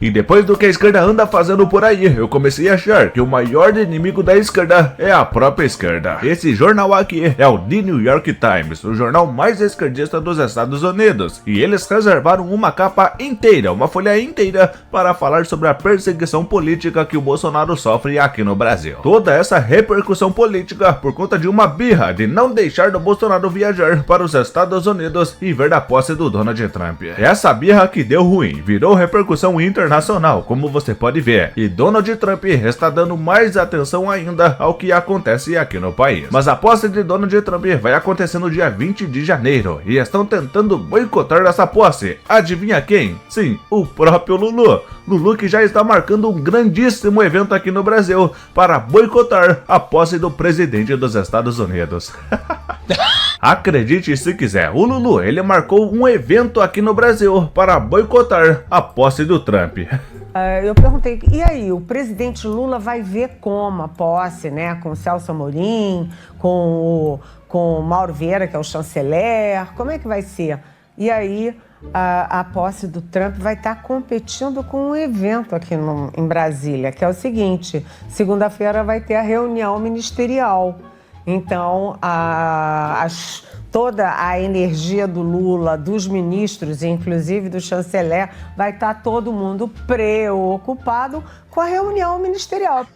E depois do que a esquerda anda fazendo por aí, eu comecei a achar que o maior inimigo da esquerda é a própria esquerda. Esse jornal aqui é o The New York Times, o jornal mais esquerdista dos Estados Unidos. E eles reservaram uma capa inteira, uma folha inteira, para falar sobre a perseguição política que o Bolsonaro sofre aqui no Brasil. Toda essa repercussão política por conta de uma birra de não deixar o Bolsonaro viajar para os Estados Unidos e ver a posse do Donald Trump. Essa birra que deu ruim, virou repercussão internacional, como você pode ver, e Donald Trump está dando mais atenção ainda ao que acontece aqui no país. Mas a posse de Donald Trump vai acontecer no dia 20 de janeiro e estão tentando boicotar essa posse. Adivinha quem? Sim, o próprio Lulu. Lulu que já está marcando um grandíssimo evento aqui no Brasil para boicotar a posse do presidente dos Estados Unidos. Acredite se quiser, o Lulu, ele marcou um evento aqui no Brasil para boicotar a posse do Trump. Eu perguntei, e aí, o presidente Lula vai ver como a posse, né, com o Celso Amorim, com o Mauro Vieira, que é o chanceler, como é que vai ser? E aí, a posse do Trump vai estar competindo com um evento aqui em Brasília, que é o seguinte, segunda-feira vai ter a reunião ministerial. Então, toda a energia do Lula, dos ministros, inclusive do chanceler, vai estar todo mundo preocupado com a reunião ministerial.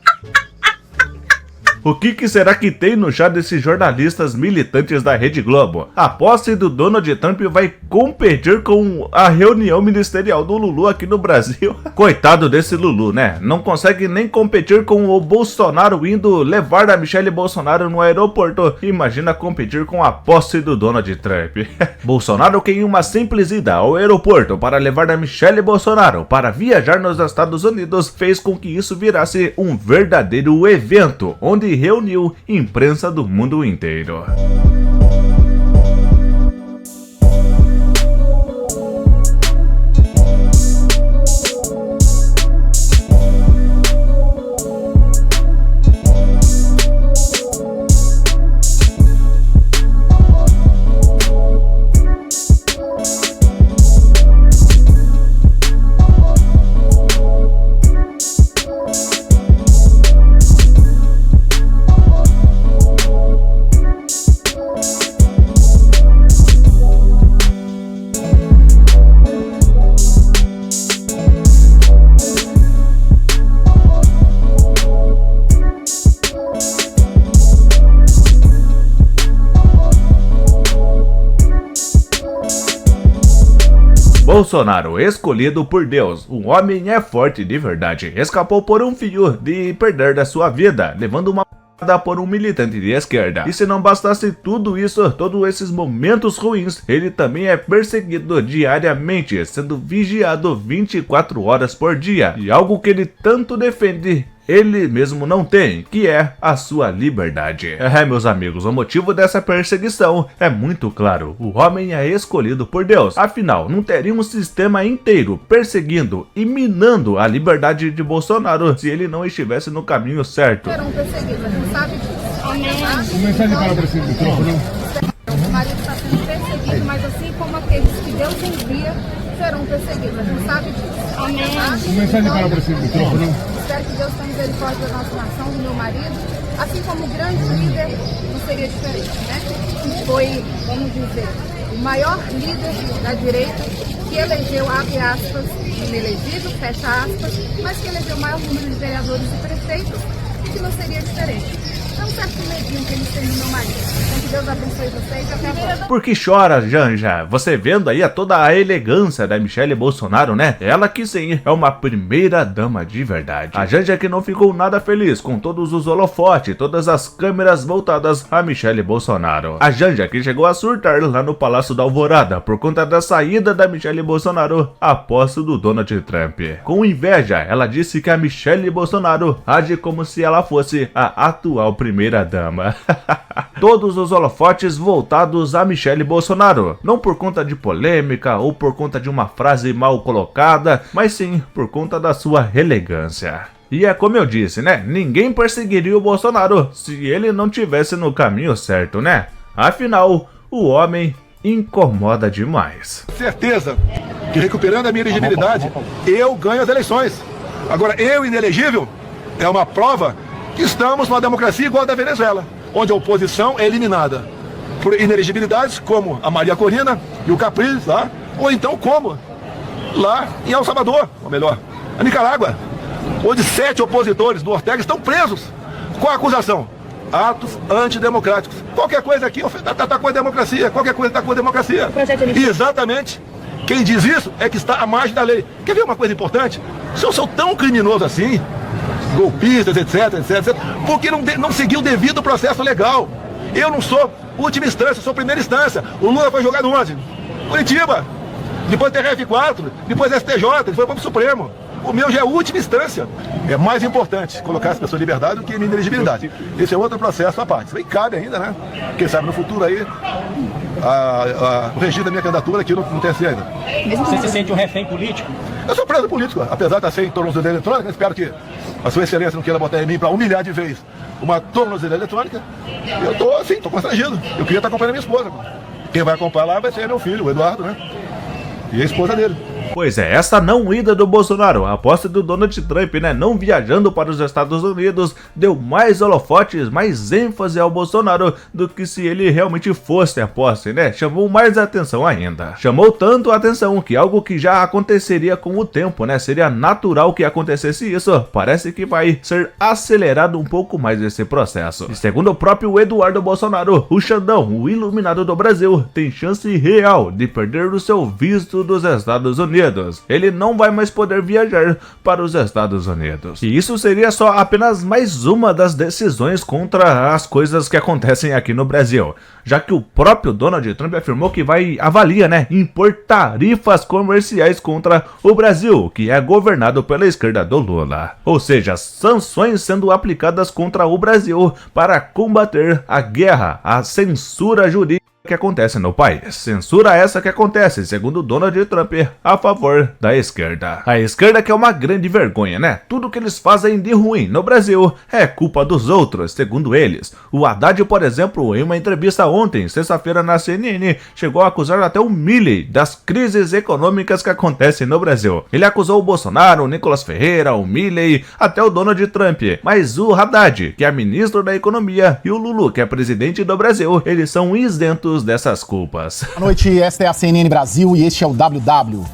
O que será que tem no chá desses jornalistas militantes da Rede Globo? A posse do Donald Trump vai competir com a reunião ministerial do Lulu aqui no Brasil. Coitado desse Lulu, né? Não consegue nem competir com o Bolsonaro indo levar a Michelle Bolsonaro no aeroporto. Imagina competir com a posse do Donald Trump. Bolsonaro que em uma simples ida ao aeroporto para levar a Michelle Bolsonaro para viajar nos Estados Unidos fez com que isso virasse um verdadeiro evento, onde reuniu imprensa do mundo inteiro. Bolsonaro, escolhido por Deus, um homem é forte de verdade, escapou por um fio de perder da sua vida, levando uma por um militante de esquerda. E se não bastasse tudo isso, todos esses momentos ruins, ele também é perseguido diariamente, sendo vigiado 24 horas por dia, e algo que ele tanto defende, ele mesmo não tem, que é a sua liberdade. Meus amigos, o motivo dessa perseguição é muito claro. O homem é escolhido por Deus. Afinal, não teria um sistema inteiro perseguindo e minando a liberdade de Bolsonaro se ele não estivesse no caminho certo. Serão perseguidos, a gente sabe disso. Uma mensagem para o presidente do O marido está sendo perseguido, mas assim como aqueles que Deus envia serão perseguidos, a gente sabe disso. Uma mensagem para o presidente do Espero que Deus tenha misericórdia da nossa nação, do meu marido, assim como o grande líder, não seria diferente, né? Foi, vamos dizer, o maior líder da direita que elegeu, abre aspas, inelegível, fecha aspas, mas que elegeu o maior número de vereadores e prefeitos, que não seria diferente. É um certo medinho que eles têm no meu marido. Então que Deus abençoe vocês e até a próxima. Por que chora, Janja? Você vendo aí toda a elegância da Michelle Bolsonaro, né? Ela que sim, é uma primeira dama de verdade. A Janja que não ficou nada feliz com todos os holofotes, todas as câmeras voltadas a Michelle Bolsonaro. A Janja que chegou a surtar lá no Palácio da Alvorada por conta da saída da Michelle Bolsonaro à posse do Donald Trump. Com inveja, ela disse que a Michelle Bolsonaro age como se ela fosse a atual primeira dama. Todos os holofotes voltados a Michelle Bolsonaro, não por conta de polêmica ou por conta de uma frase mal colocada, mas sim por conta da sua elegância. E é como eu disse, né? Ninguém perseguiria o Bolsonaro se ele não tivesse no caminho certo, né? Afinal, o homem incomoda demais. Certeza que recuperando a minha elegibilidade, eu ganho as eleições. Agora, eu inelegível é uma prova que estamos numa democracia igual a da Venezuela, onde a oposição é eliminada por inelegibilidades como a Maria Corina e o Capriles lá, ou então como lá em El Salvador, ou melhor, a Nicarágua, onde 7 opositores do Ortega estão presos. Qual a acusação? Atos antidemocráticos. Qualquer coisa aqui está com a democracia, qualquer coisa está com a democracia. E exatamente quem diz isso é que está à margem da lei. Quer ver uma coisa importante? Se eu sou tão criminoso assim, golpistas, etc, porque não seguiu o devido processo legal. Eu não sou última instância, sou primeira instância. O Lula foi julgado onde? Curitiba. Depois TRF4, depois STJ, ele foi para o Supremo. O meu já é a última instância. É mais importante colocar as pessoas em liberdade do que a minha inelegibilidade. Esse é outro processo à parte. Isso aí cabe ainda, né? Quem sabe no futuro aí, o regime da minha candidatura aqui não tem assim ainda. Você se sente um refém político? Eu sou preso político, apesar de estar sem tornozeleira eletrônica. Espero que a sua excelência não queira botar em mim para humilhar de vez uma tornozeleira eletrônica. Eu estou assim, estou constrangido. Eu queria estar acompanhando a minha esposa. Quem vai acompanhar lá vai ser meu filho, o Eduardo, né? E a esposa dele. Pois é, essa não ida do Bolsonaro, a aposta do Donald Trump, né, não viajando para os Estados Unidos, deu mais holofotes, mais ênfase ao Bolsonaro do que se ele realmente fosse a posse, né, chamou mais atenção ainda. Chamou tanto a atenção que algo que já aconteceria com o tempo, né, seria natural que acontecesse isso, parece que vai ser acelerado um pouco mais esse processo. E segundo o próprio Eduardo Bolsonaro, o Xandão, o iluminado do Brasil, tem chance real de perder o seu visto dos Estados Unidos. Ele não vai mais poder viajar para os Estados Unidos. E isso seria só apenas mais uma das decisões contra as coisas que acontecem aqui no Brasil, já que o próprio Donald Trump afirmou que avalia, né, impor tarifas comerciais contra o Brasil, que é governado pela esquerda do Lula. Ou seja, sanções sendo aplicadas contra o Brasil para combater a guerra, a censura jurídica que acontece no país. Censura essa que acontece, segundo Donald Trump, a favor da esquerda. A esquerda que é uma grande vergonha, né? Tudo que eles fazem de ruim no Brasil é culpa dos outros, segundo eles. O Haddad, por exemplo, em uma entrevista ontem, sexta-feira na CNN, chegou a acusar até o Milley das crises econômicas que acontecem no Brasil. Ele acusou o Bolsonaro, o Nicolas Ferreira, o Milley, até o Donald Trump. Mas o Haddad, que é ministro da Economia, e o Lulu, que é presidente do Brasil, eles são isentos dessas culpas. Boa noite, esta é a CNN Brasil e este é o WW.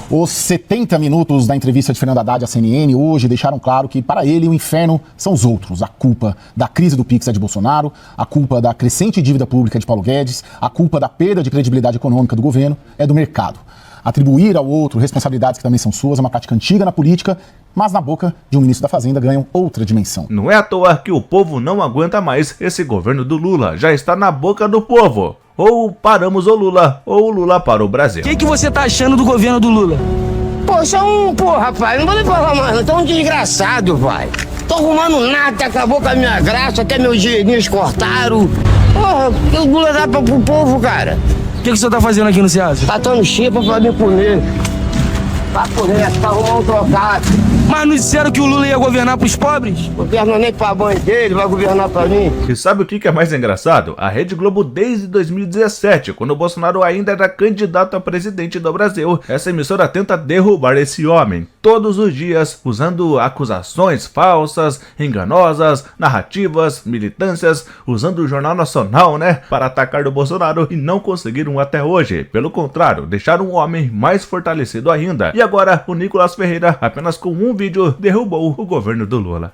Os 70 minutos da entrevista de Fernando Haddad à CNN hoje deixaram claro que para ele o inferno são os outros. A culpa da crise do Pix é de Bolsonaro, a culpa da crescente dívida pública é de Paulo Guedes, a culpa da perda de credibilidade econômica do governo é do mercado. Atribuir ao outro responsabilidades que também são suas é uma prática antiga na política, mas na boca de um ministro da Fazenda ganham outra dimensão. Não é à toa que o povo não aguenta mais esse governo do Lula, já está na boca do povo. Ou paramos o Lula, ou o Lula para o Brasil. O que você tá achando do governo do Lula? Poxa, rapaz, não vou nem falar mais, não. Tô um desgraçado, pai. Tô arrumando nada, acabou com a minha graça, até meus dinheirinhos cortaram. Porra, o que o Lula dá pro povo, cara? O que você tá fazendo aqui no Ceasa? Catando chipa pra me comer. Papo reto, pra arrumar um trocado. Mas não disseram que o Lula ia governar pros pobres? Governa nem pra mãe dele, vai governar pra mim. E sabe o que é mais engraçado? A Rede Globo desde 2017, quando o Bolsonaro ainda era candidato a presidente do Brasil, essa emissora tenta derrubar esse homem todos os dias, usando acusações falsas, enganosas, narrativas, militâncias, usando o Jornal Nacional, né, para atacar o Bolsonaro, e não conseguiram até hoje. Pelo contrário, deixaram o homem mais fortalecido ainda. E agora o Nicolas Ferreira, apenas com um vídeo, derrubou o governo do Lula.